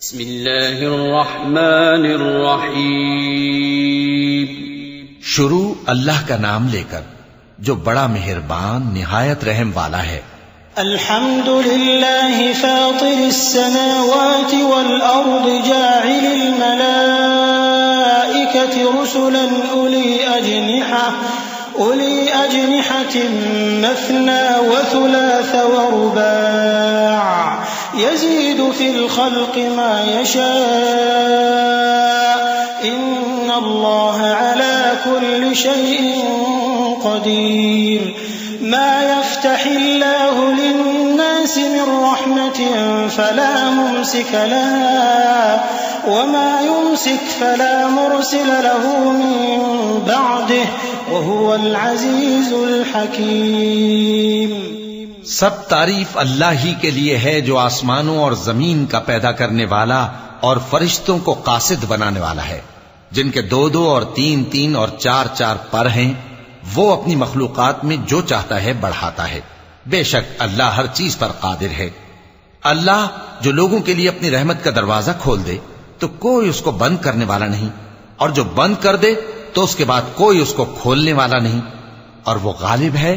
بسم اللہ الرحمن الرحیم۔ شروع اللہ کا نام لے کر جو بڑا مہربان نہایت رحم والا ہے۔ الحمد للہ فاطر السماوات والارض جاعل الملائکة رسلا اولی اجنحة مثنى وثلاث ورباع يزيد في الخلق ما يشاء إن الله على كل شيء قدير ما يفتح الله للناس من رحمة فلا ممسك لها وما يمسك فلا مرسل له من بعده وهو العزيز الحكيم۔ سب تعریف اللہ ہی کے لیے ہے جو آسمانوں اور زمین کا پیدا کرنے والا اور فرشتوں کو قاصد بنانے والا ہے، جن کے دو دو اور تین تین اور چار چار پر ہیں۔ وہ اپنی مخلوقات میں جو چاہتا ہے بڑھاتا ہے، بے شک اللہ ہر چیز پر قادر ہے۔ اللہ جو لوگوں کے لیے اپنی رحمت کا دروازہ کھول دے تو کوئی اس کو بند کرنے والا نہیں، اور جو بند کر دے تو اس کے بعد کوئی اس کو کھولنے والا نہیں، اور وہ غالب ہے،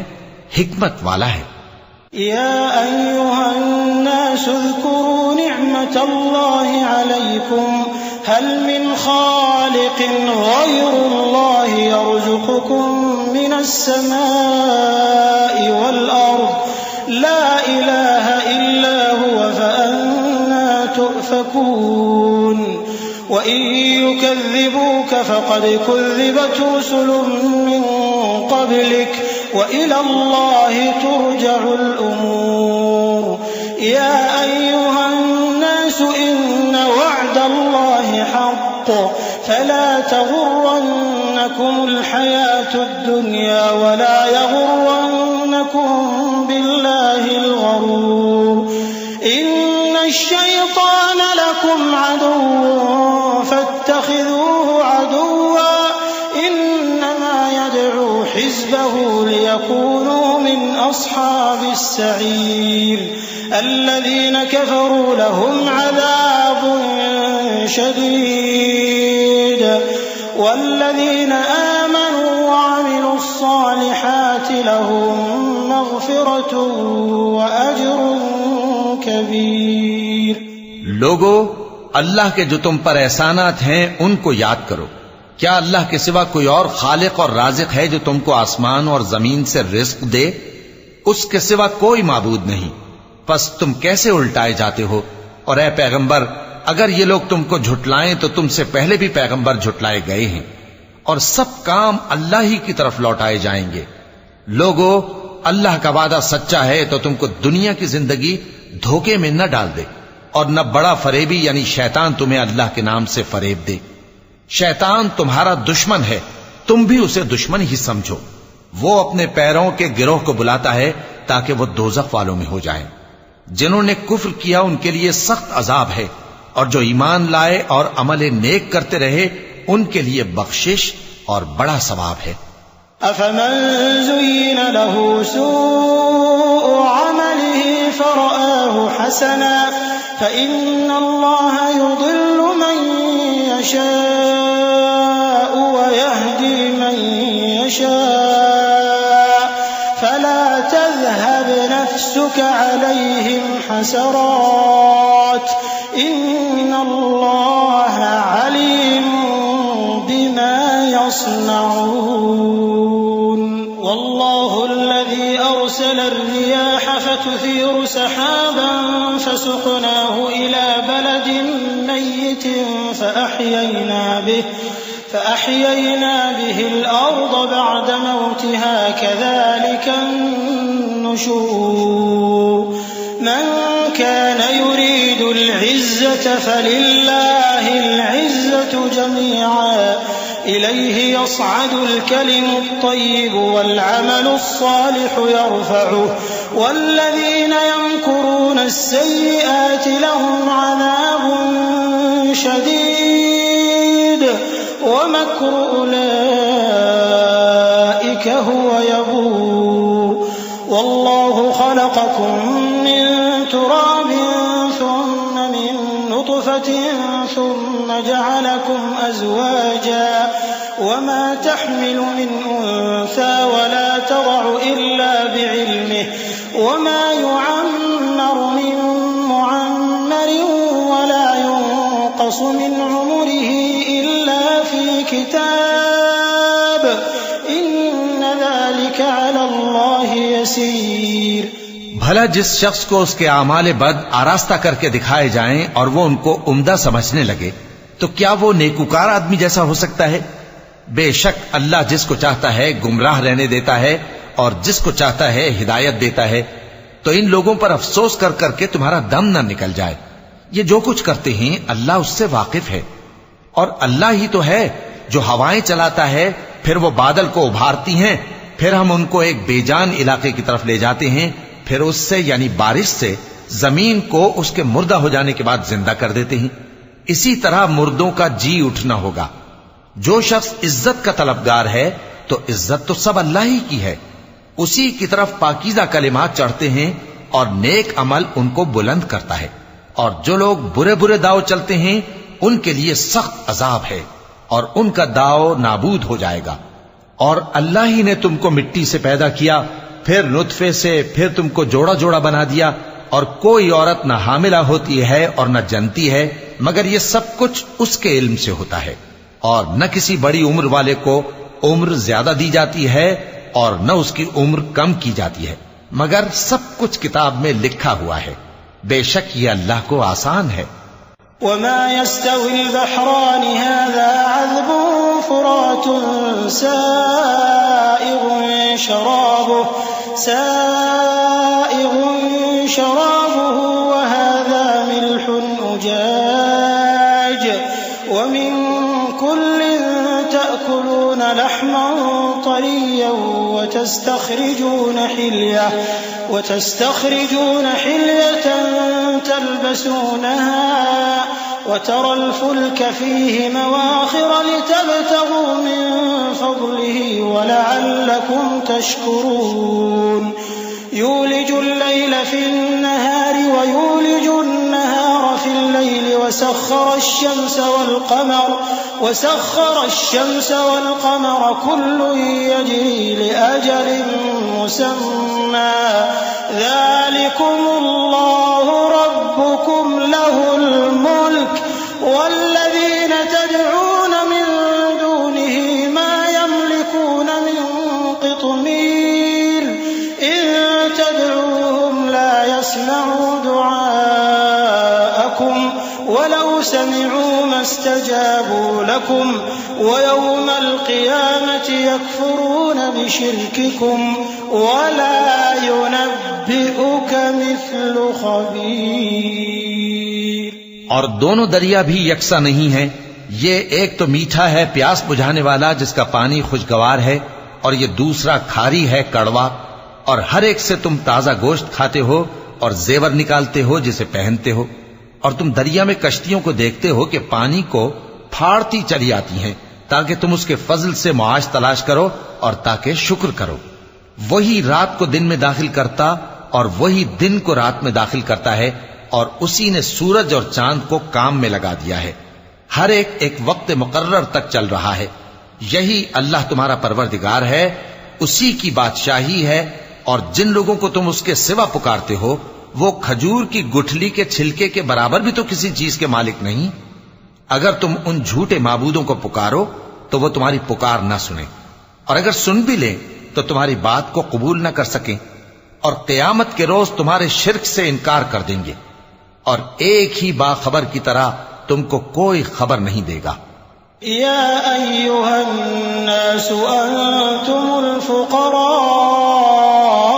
حکمت والا ہے۔ يا أيها الناس اذكروا نعمة الله عليكم هل من خالق غير الله يرزقكم من السماء والأرض لا إله إلا هو فأنا تؤفكون وإن يكذبوك فقد كذبت رسل من قبلك وإلى الله ترجع الأمور يا أيها الناس إن وعد الله حق فلا تغرنكم الحياة الدنيا ولا يغرنكم بالله الغرور إن الشيطان لكم عدو فاتخذوه عدوا إنما يدعو حزبه ليكونوا من أصحاب السعير الذين كفروا لهم عذاب شديد والذين آمنوا وعملوا الصالحات لهم مغفرة وأجر كبير۔ لوگو، اللہ کے جو تم پر احسانات ہیں ان کو یاد کرو۔ کیا اللہ کے سوا کوئی اور خالق اور رازق ہے جو تم کو آسمان اور زمین سے رزق دے؟ اس کے سوا کوئی معبود نہیں، پس تم کیسے الٹائے جاتے ہو؟ اور اے پیغمبر، اگر یہ لوگ تم کو جھٹلائیں تو تم سے پہلے بھی پیغمبر جھٹلائے گئے ہیں، اور سب کام اللہ ہی کی طرف لوٹائے جائیں گے۔ لوگو، اللہ کا وعدہ سچا ہے تو تم کو دنیا کی زندگی دھوکے میں نہ ڈال دے، اور نہ بڑا فریبی یعنی شیطان تمہیں اللہ کے نام سے فریب دے۔ شیطان تمہارا دشمن ہے، تم بھی اسے دشمن ہی سمجھو۔ وہ اپنے پیروں کے گروہ کو بلاتا ہے تاکہ وہ دوزخ والوں میں ہو جائیں۔ جنہوں نے کفر کیا ان کے لیے سخت عذاب ہے، اور جو ایمان لائے اور عمل نیک کرتے رہے ان کے لیے بخشش اور بڑا ثواب ہے۔ أفمن زين له سوء عمله فرآه حسنا فإن الله يضل من يشاء ويهدي من يشاء فلا تذهب نفسك عليهم حسرات إن الله عليم بما يصنعون والله الذي أرسل الرياح فتثير سحابا فسقناه إلى بلد ميت فأحيينا به الأرض بعد موتها كذلك النشور من كان يريد العزة فلله العزة جميعا إليه يصعد الكلم الطيب والعمل الصالح يرفعه والذين يمكرون السيئات لهم عذاب شديد ومكر أولئك هو يبور والله خلقكم من تراب ثم من نطفة نطفة ثم جعلكم أزواجا وما تحمل من أنثى ولا تضع إلا بعلمه وما يعمر من معمر ولا ينقص من عمره إلا في كتاب إن ذلك على الله يسير. بھلا جس شخص کو اس کے اعمال بد آراستہ کر کے دکھائے جائیں اور وہ ان کو عمدہ سمجھنے لگے تو کیا وہ نیکوکار آدمی جیسا ہو سکتا ہے؟ بے شک اللہ جس کو چاہتا ہے گمراہ رہنے دیتا ہے اور جس کو چاہتا ہے ہدایت دیتا ہے. تو ان لوگوں پر افسوس کر کر کے تمہارا دم نہ نکل جائے. یہ جو کچھ کرتے ہیں اللہ اس سے واقف ہے. اور اللہ ہی تو ہے جو ہوائیں چلاتا ہے پھر وہ بادل کو ابھارتی ہیں پھر ہم ان کو ایک بے جان علاقے کی طرف لے جاتے ہیں پھر اس سے یعنی بارش سے زمین کو اس کے مردہ ہو جانے کے بعد زندہ کر دیتے ہیں. اسی طرح مردوں کا جی اٹھنا ہوگا. جو شخص عزت کا طلبگار ہے تو عزت تو سب اللہ ہی کی ہے. اسی کی طرف پاکیزہ کلمات چڑھتے ہیں اور نیک عمل ان کو بلند کرتا ہے. اور جو لوگ برے برے داؤ چلتے ہیں ان کے لیے سخت عذاب ہے اور ان کا داؤ نابود ہو جائے گا. اور اللہ ہی نے تم کو مٹی سے پیدا کیا پھر نطفے سے پھر تم کو جوڑا جوڑا بنا دیا اور کوئی عورت نہ حاملہ ہوتی ہے اور نہ جنتی ہے مگر یہ سب کچھ اس کے علم سے ہوتا ہے. اور نہ کسی بڑی عمر والے کو عمر زیادہ دی جاتی ہے اور نہ اس کی عمر کم کی جاتی ہے مگر سب کچھ کتاب میں لکھا ہوا ہے. بے شک یہ اللہ کو آسان ہے. وما يستوي البحران هذا عذب فرات سائغ شرابه وهذا ملح أجاج ومن كل تأكلون لحما طريا وتستخرجون حلية تلبسونها وترى الفلك فيه مواخر لتبتغوا من فضله ولعلكم تشكرون. يولج الليل في النهار ويولج النهار في الليل وسخر الشمس والقمر كل يجري لأجل مسمى ذلكم الله ربكم له الملك والذين تدعون من دونه ما يملكون من قطمير إن تدعوهم لا يسمعوا دعاءكم ولو سمعوا ما استجابوا لكم ويوم القيامة يكفرون بشرككم ولا ينبئك مثل خبير. اور دونوں دریا بھی یکساں نہیں ہیں. یہ ایک تو میٹھا ہے پیاس بجھانے والا جس کا پانی خوشگوار ہے اور یہ دوسرا کھاری ہے کڑوا. اور ہر ایک سے تم تازہ گوشت کھاتے ہو اور زیور نکالتے ہو جسے پہنتے ہو. اور تم دریا میں کشتیوں کو دیکھتے ہو کہ پانی کو پھاڑتی چلی آتی ہیں تاکہ تم اس کے فضل سے معاش تلاش کرو اور تاکہ شکر کرو. وہی رات کو دن میں داخل کرتا اور وہی دن کو رات میں داخل کرتا ہے اور اسی نے سورج اور چاند کو کام میں لگا دیا ہے. ہر ایک وقت مقرر تک چل رہا ہے. یہی اللہ تمہارا پروردگار ہے, اسی کی بادشاہی ہے. اور جن لوگوں کو تم اس کے سوا پکارتے ہو وہ کھجور کی گٹھلی کے چھلکے کے برابر بھی تو کسی چیز کے مالک نہیں. اگر تم ان جھوٹے معبودوں کو پکارو تو وہ تمہاری پکار نہ سنیں, اور اگر سن بھی لیں تو تمہاری بات کو قبول نہ کر سکیں, اور قیامت کے روز تمہارے شرک سے انکار کر دیں گے, اور ایک ہی باخبر کی طرح تم کو کوئی خبر نہیں دے گا. یا ایھا الناس انتم الفقراء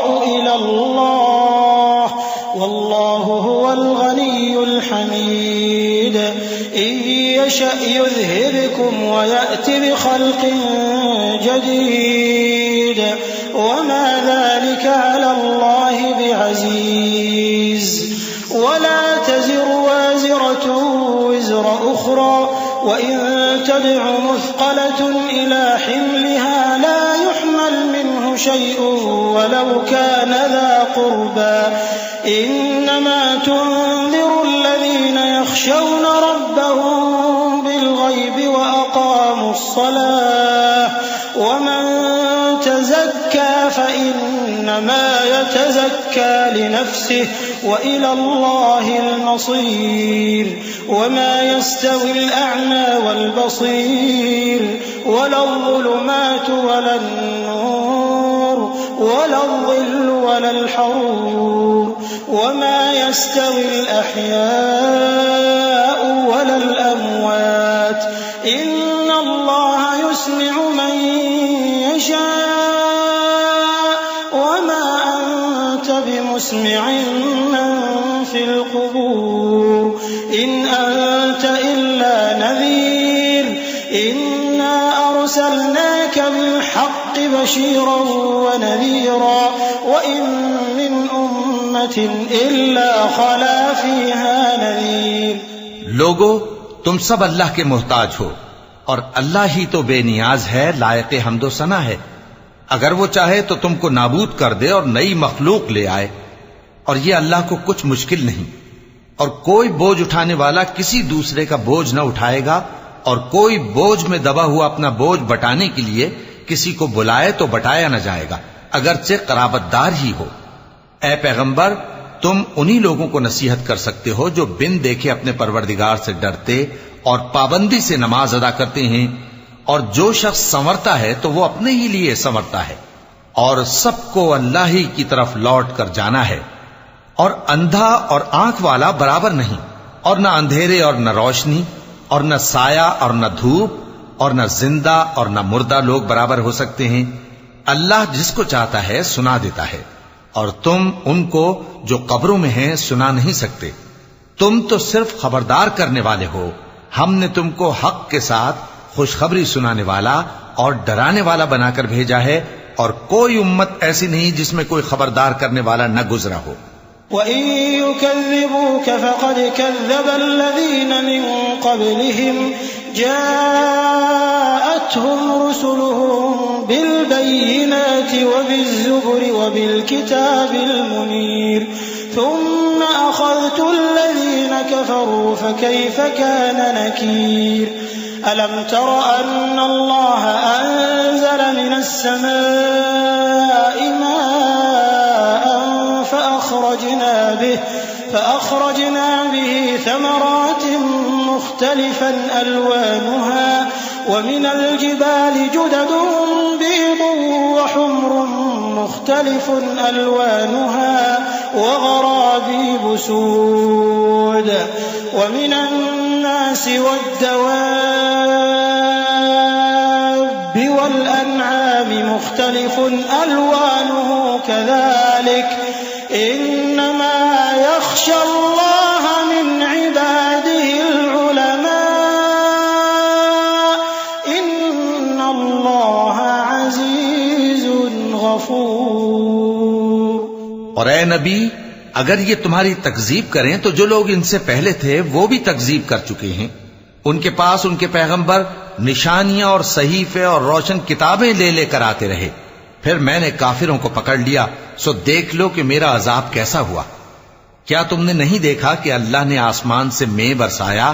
الی اللہ واللہ هو الغنی الحمید ان یشأ یذھبکم ویأت بخلق جدید وما ذلك على الله بعزیز ولا تزر وازرة وزر أخرى وإن تدع مثقلة إلى حملها لا يحمل منه شيء ولو كان ذا قربى إنما تنذر الذين يخشون الصلاة ومن تزكى فإنما يتزكى لنفسه وإلى الله المصير وما يستوي الأعمى والبصير ولا الظلمات ولا النور ولا الظل ولا الحرور وما يستوي الأحياء ولا الأموات إن الله يسمع من يشاء وما أنت بمسمع من في القبور إن أنت إلا نذير إنا أرسلناك بالحق بشيرا ونذيرا وإن من أمة إلا خلا فيها نذير. لوگو تم سب اللہ کے محتاج ہو اور اللہ ہی تو بے نیاز ہے، لائق حمد و ثنا ہے. اگر وہ چاہے تو تم کو نابود کر دے اور نئی مخلوق لے آئے، اور یہ اللہ کو کچھ مشکل نہیں. اور کوئی بوجھ اٹھانے والا کسی دوسرے کا بوجھ نہ اٹھائے گا، اور کوئی بوجھ میں دبا ہوا اپنا بوجھ بٹانے کے لیے کسی کو بلائے تو بٹایا نہ جائے گا، اگرچہ قرابت دار ہی ہو. اے پیغمبر، تم انہی لوگوں کو نصیحت کر سکتے ہو جو بن دیکھے اپنے پروردگار سے ڈرتے اور پابندی سے نماز ادا کرتے ہیں. اور جو شخص سنورتا ہے تو وہ اپنے ہی لیے سنورتا ہے، اور سب کو اللہ ہی کی طرف لوٹ کر جانا ہے. اور اندھا اور آنکھ والا برابر نہیں، اور نہ اندھیرے اور نہ روشنی، اور نہ سایہ اور نہ دھوپ، اور نہ زندہ اور نہ مردہ لوگ برابر ہو سکتے ہیں. اللہ جس کو چاہتا ہے سنا دیتا ہے، اور تم ان کو جو قبروں میں ہیں سنا نہیں سکتے. تم تو صرف خبردار کرنے والے ہو. ہم نے تم کو حق کے ساتھ خوشخبری سنانے والا اور ڈرانے والا بنا کر بھیجا ہے، اور کوئی امت ایسی نہیں جس میں کوئی خبردار کرنے والا نہ گزرا ہو. وَإِن يُكَذِّبُوكَ فَقَدْ كَذَّبَ الَّذِينَ مِن قَبْلِهِمْ جَاءَتْهُمْ رُسُلُهُم بِالْبَيِّنَاتِ وَبِالزُّبُرِ وَبِالْكِتَابِ الْمُنِيرِ ثُمَّ أَخَذْتُ الَّذِينَ كَفَرُوا فَكَيْفَ كَانَ نَكِيرِ. أَلَمْ تَرَ أَنَّ اللَّهَ أَنزَلَ مِنَ السَّمَاءِ مَاءً فأخرجنا به ثمرات مختلفا ألوانها ومن الجبال جدد بيض وحمر مختلف ألوانها وغرابيب سود ومن الناس والدواب والأنعام مختلف ألوانه كذلك إنما يخشى الله من عباده العلماء إن الله عزيز غفور. اور اے نبی، اگر یہ تمہاری تکذیب کریں تو جو لوگ ان سے پہلے تھے وہ بھی تکذیب کر چکے ہیں. ان کے پاس ان کے پیغمبر نشانیاں اور صحیفے اور روشن کتابیں لے لے کر آتے رہے. پھر میں نے کافروں کو پکڑ لیا، سو دیکھ لو کہ میرا عذاب کیسا ہوا. کیا تم نے نہیں دیکھا کہ اللہ نے آسمان سے مے برسایا،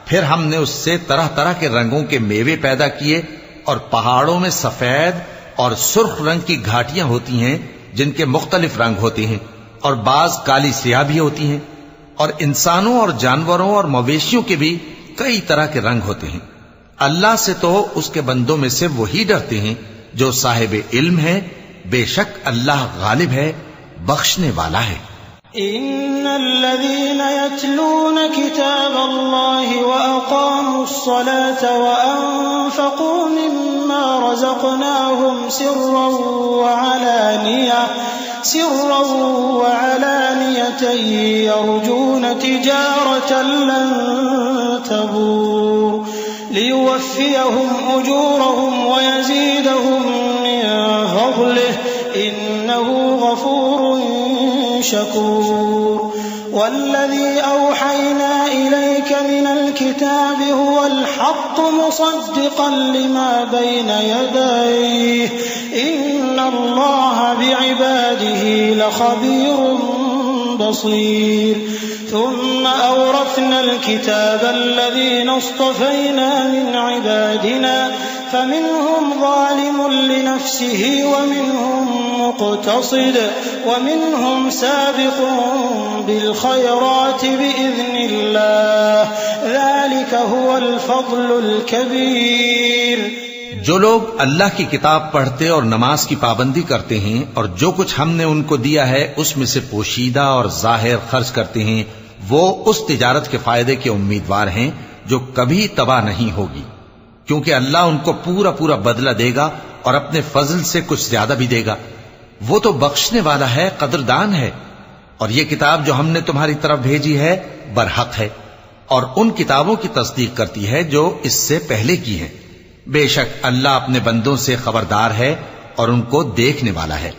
پھر ہم نے اس سے طرح طرح کے رنگوں کے میوے پیدا کیے، اور پہاڑوں میں سفید اور سرخ رنگ کی گھاٹیاں ہوتی ہیں جن کے مختلف رنگ ہوتے ہیں، اور بعض کالی سیاہ بھی ہوتی ہیں، اور انسانوں اور جانوروں اور مویشیوں کے بھی کئی طرح کے رنگ ہوتے ہیں. اللہ سے تو اس کے بندوں میں سے وہی ڈرتے ہیں جو صاحب علم ہے. بے شک اللہ غالب ہے، بخشنے والا ہے. إن الذين يتلون كتاب الله وأقاموا الصلاة وأنفقوا مما رزقناهم سرا وعلانية يرجون تجارة لن تبور ليوفيهم أجورهم ويزيدهم من فضله إنه غفور شكور. والذي أوحينا إليك من الكتاب هو الحق مصدقا لما بين يديه إن الله بعباده لخبير بصير. ثم أورثنا الكتاب الذين اصطفينا من عبادنا فمنهم ظالم لنفسه ومنهم مقتصد ومنهم سابق بالخيرات بإذن الله ذلك هو الفضل الكبير۔ جو لوگ اللہ کی کتاب پڑھتے اور نماز کی پابندی کرتے ہیں اور جو کچھ ہم نے ان کو دیا ہے اس میں سے پوشیدہ اور ظاہر خرچ کرتے ہیں، وہ اس تجارت کے فائدے کے امیدوار ہیں جو کبھی تباہ نہیں ہوگی، کیونکہ اللہ ان کو پورا پورا بدلہ دے گا اور اپنے فضل سے کچھ زیادہ بھی دے گا۔ وہ تو بخشنے والا ہے، قدردان ہے۔ اور یہ کتاب جو ہم نے تمہاری طرف بھیجی ہے برحق ہے اور ان کتابوں کی تصدیق کرتی ہے جو اس سے پہلے کی ہیں۔ بے شک اللہ اپنے بندوں سے خبردار ہے اور ان کو دیکھنے والا ہے۔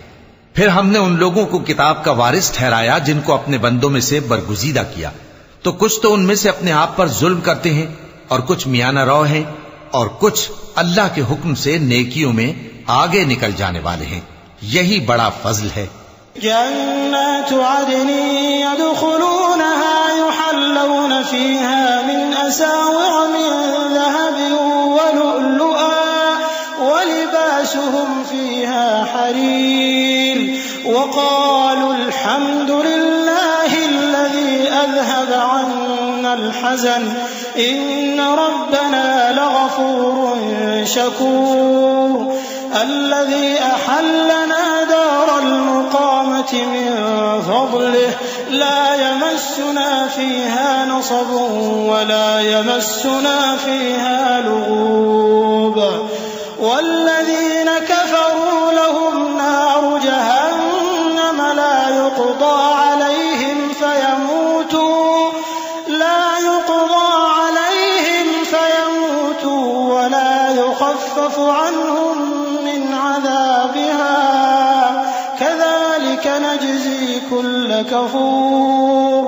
پھر ہم نے ان لوگوں کو کتاب کا وارث ٹھہرایا جن کو اپنے بندوں میں سے برگزیدہ کیا، تو کچھ تو ان میں سے اپنے آپ پر ظلم کرتے ہیں اور کچھ میانہ رو ہیں اور کچھ اللہ کے حکم سے نیکیوں میں آگے نکل جانے والے ہیں۔ یہی بڑا فضل ہے۔ جنات عدن يدخلونها يحلون فيها من أساور من ذهب ولؤلؤا ولباسهم فيها حرير وقالوا الحمد لله الذي أذهب عنا الحزن إن ربنا لغفور شكور الذي أحلنا دار المقامة من فضله لا يمسنا فيها نصب ولا يمسنا فيها لغوب والذين كفروا لهم نار جهنم لا يقضى عليهم فيموتوا ولا يخفف عنهم من عذابها كذلك نجزي كل كفور۔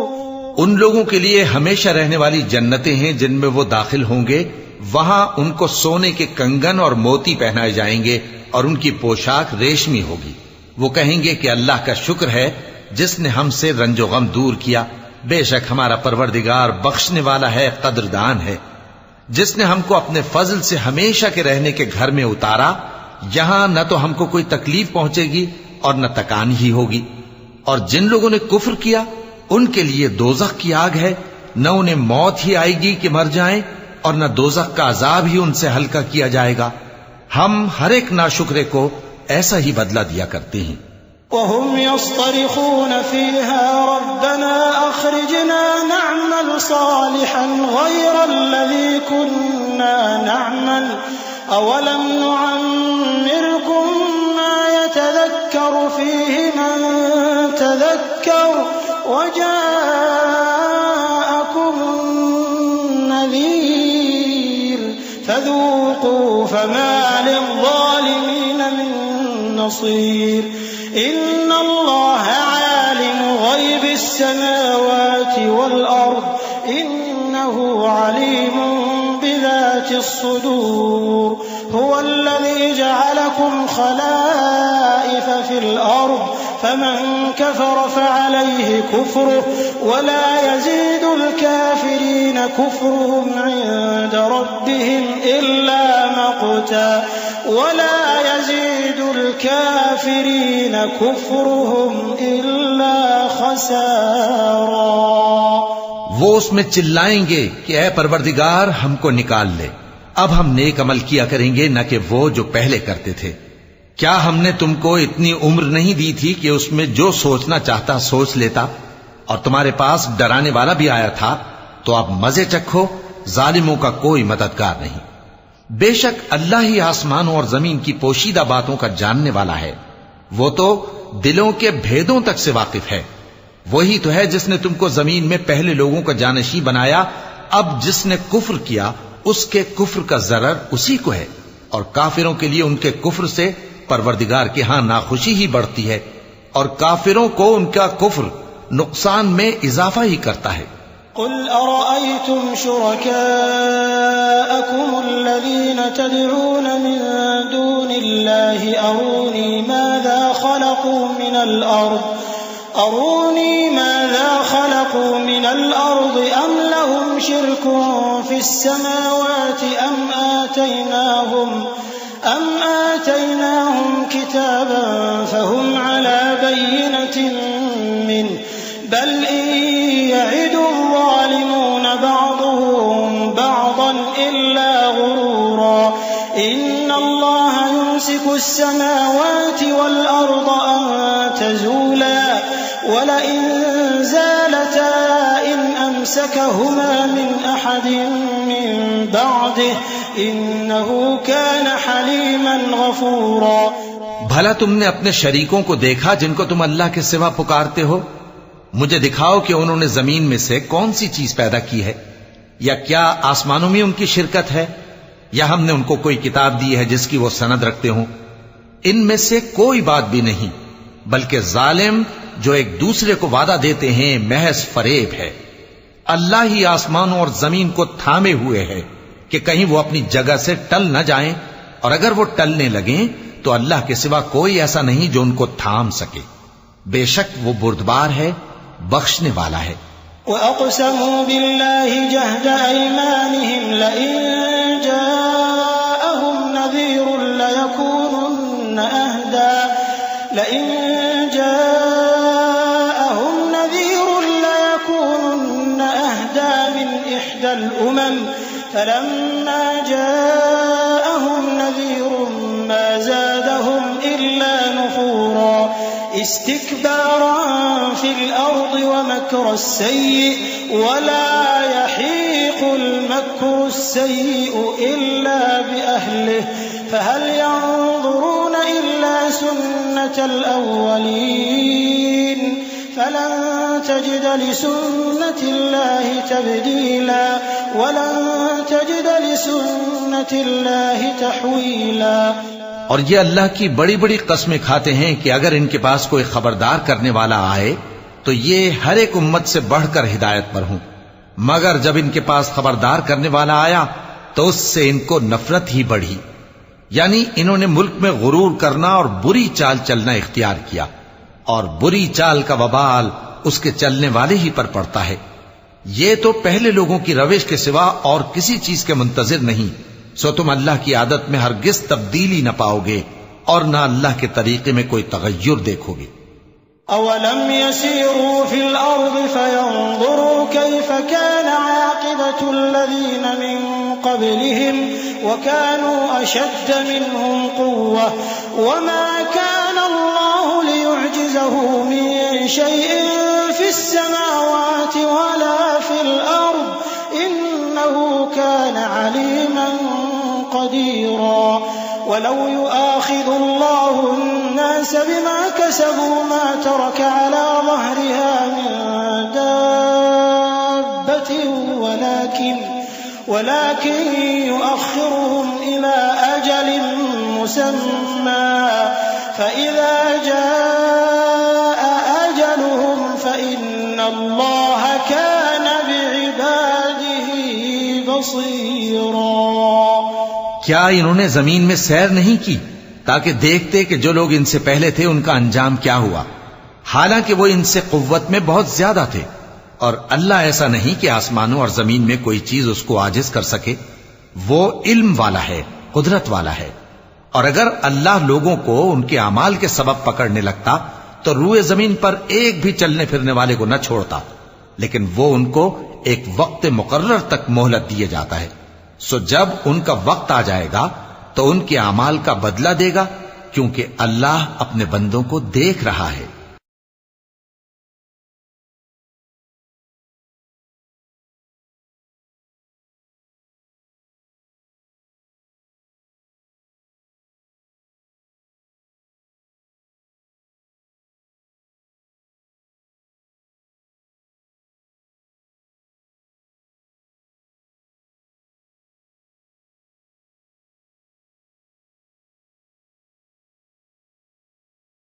ان لوگوں کے لیے ہمیشہ رہنے والی جنتیں ہیں جن میں وہ داخل ہوں گے، وہاں ان کو سونے کے کنگن اور موتی پہنائے جائیں گے اور ان کی پوشاک ریشمی ہوگی۔ وہ کہیں گے کہ اللہ کا شکر ہے جس نے ہم سے رنج و غم دور کیا، بے شک ہمارا پروردگار بخشنے والا ہے، قدردان ہے۔ جس نے ہم کو اپنے فضل سے ہمیشہ کے رہنے کے گھر میں اتارا، یہاں نہ تو ہم کو کوئی تکلیف پہنچے گی اور نہ تکان ہی ہوگی۔ اور جن لوگوں نے کفر کیا ان کے لیے دوزخ کی آگ ہے، نہ انہیں موت ہی آئے گی کہ مر جائیں اور نہ دوزخ کا عذاب ہی ان سے ہلکا کیا جائے گا۔ ہم ہر ایک ناشکرے کو ایسا ہی بدلہ دیا کرتے ہیں۔ وهم يصطرخون فيها ربنا أخرجنا نعمل صالحا غير الذي كنا نعمل أولم نعمركم ما يتذكر فيه من تذكر وجاءكم النذير فذوقوا فما للظالمين من نصير إن الله عالم غيب السماوات والأرض إنه عليم بذات الصدور هو الذي جعلكم خلائف في الأرض فمن كفر فعليه كفره ولا يزيد الكافرين كفرهم عند ربهم إلا مقتا ولا يزيد الكافرين كفرهم إلا خسارا۔ وہ اس میں چلائیں گے کہ اے پروردگار ہم کو نکال لے، اب ہم نیک عمل کیا کریں گے نہ کہ وہ جو پہلے کرتے تھے۔ کیا ہم نے تم کو اتنی عمر نہیں دی تھی کہ اس میں جو سوچنا چاہتا سوچ لیتا، اور تمہارے پاس ڈرانے والا بھی آیا تھا، تو اب مزے چکھو، ظالموں کا کوئی مددگار نہیں۔ بے شک اللہ ہی آسمانوں اور زمین کی پوشیدہ باتوں کا جاننے والا ہے، وہ تو دلوں کے بھیدوں تک سے واقف ہے۔ وہی تو ہے جس نے تم کو زمین میں پہلے لوگوں کا جانشین بنایا، اب جس نے کفر کیا اس کے کفر کا ضرر اسی کو ہے، اور کافروں کے لیے ان کے کفر سے پروردگار کے ہاں ناخوشی ہی بڑھتی ہے، اور کافروں کو ان کا کفر نقصان میں اضافہ ہی کرتا ہے۔ قل أرأيتم شركاءكم الذين تدعون من دون الله أروني ماذا خلقوا من الأرض أروني ماذا خلقوا من الأرض أم لهم شرك في السماوات أم آتيناهم كتابا فهم على بينة منه بل إن يعد الظالمون بعضهم بعضا إلا غرورا إن الله يمسك السماوات والأرض أن تزولا ولئن زالتا إن أمسكهما من أحد من بعده إنه كان حليما غفورا. بھلا تم نے اپنے شریکوں کو دیکھا جن کو تم اللہ کے سوا پکارتے ہو؟ مجھے دکھاؤ کہ انہوں نے زمین میں سے کون سی چیز پیدا کی ہے، یا کیا آسمانوں میں ان کی شرکت ہے، یا ہم نے ان کو کوئی کتاب دی ہے جس کی وہ سند رکھتے ہوں؟ ان میں سے کوئی بات بھی نہیں، بلکہ ظالم جو ایک دوسرے کو وعدہ دیتے ہیں محض فریب ہے. اللہ ہی آسمانوں اور زمین کو تھامے ہوئے ہے کہ کہیں وہ اپنی جگہ سے ٹل نہ جائیں، اور اگر وہ ٹلنے لگیں تو اللہ کے سوا کوئی ایسا نہیں جو ان کو تھام سکے. بے شک وہ بردبار ہے، بخشنے والا ہے. وَأَقْسَمُوا بِاللَّهِ جَهْدَ أَيْمَانِهِمْ لَئِن جَاءَهُمْ نَذِيرٌ لَيَكُونُنَّ أَهْدَى مِنْ إِحْدَى الْأُمَمِ فَلَمَّا جَاءَهُمْ نَذِيرٌ مَا زَادَهُمْ إِلَّا نُفُورًا استكبارا في الأرض ومكر السيء ولا يحيق المكر السيء إلا بأهله فهل ينظرون إلا سنة الأولين فلن تجد لسنة الله تبديلا ولن تجد لسنة الله تحويلا. اور یہ اللہ کی بڑی بڑی قسمیں کھاتے ہیں کہ اگر ان کے پاس کوئی خبردار کرنے والا آئے تو یہ ہر ایک امت سے بڑھ کر ہدایت پر ہوں، مگر جب ان کے پاس خبردار کرنے والا آیا تو اس سے ان کو نفرت ہی بڑھی. یعنی انہوں نے ملک میں غرور کرنا اور بری چال چلنا اختیار کیا، اور بری چال کا وبال اس کے چلنے والے ہی پر پڑتا ہے. یہ تو پہلے لوگوں کی روش کے سوا اور کسی چیز کے منتظر نہیں، سو تم اللہ کی عادت میں ہرگز تبدیلی نہ پاؤ گے اور نہ اللہ کے طریقے میں کوئی تغیر دیکھو گے. أَوَلَمْ يَسِيرُوا فِي الْأَرْضِ فَيَنظُرُوا كَيْفَ كَانَ عَاقِبَةُ الَّذِينَ مِن قَبْلِهِمْ وَكَانُوا أَشَدَّ مِنْهُمْ قُوَّةً وَمَا كَانَ اللَّهُ لِيُعْجِزَهُ مِن شَيْءٍ فِي السَّمَاوَاتِ وَلَا فِي الْأَرْضِ إِنَّهُ كَانَ عَلِيمًا قديرا. ولو يؤاخذ الله الناس بما كسبوا ما ترك على ظهرها من دابة ولكن يؤخرهم إلى أجل مسمى فإذا جاء أجلهم فإن الله كان بعباده بصيرا. کیا انہوں نے زمین میں سیر نہیں کی تاکہ دیکھتے کہ جو لوگ ان سے پہلے تھے ان کا انجام کیا ہوا، حالانکہ وہ ان سے قوت میں بہت زیادہ تھے. اور اللہ ایسا نہیں کہ آسمانوں اور زمین میں کوئی چیز اس کو عاجز کر سکے، وہ علم والا ہے، قدرت والا ہے. اور اگر اللہ لوگوں کو ان کے اعمال کے سبب پکڑنے لگتا تو روئے زمین پر ایک بھی چلنے پھرنے والے کو نہ چھوڑتا، لیکن وہ ان کو ایک وقت مقرر تک مہلت دیے جاتا ہے. سو جب ان کا وقت آ جائے گا تو ان کے اعمال کا بدلہ دے گا، کیونکہ اللہ اپنے بندوں کو دیکھ رہا ہے.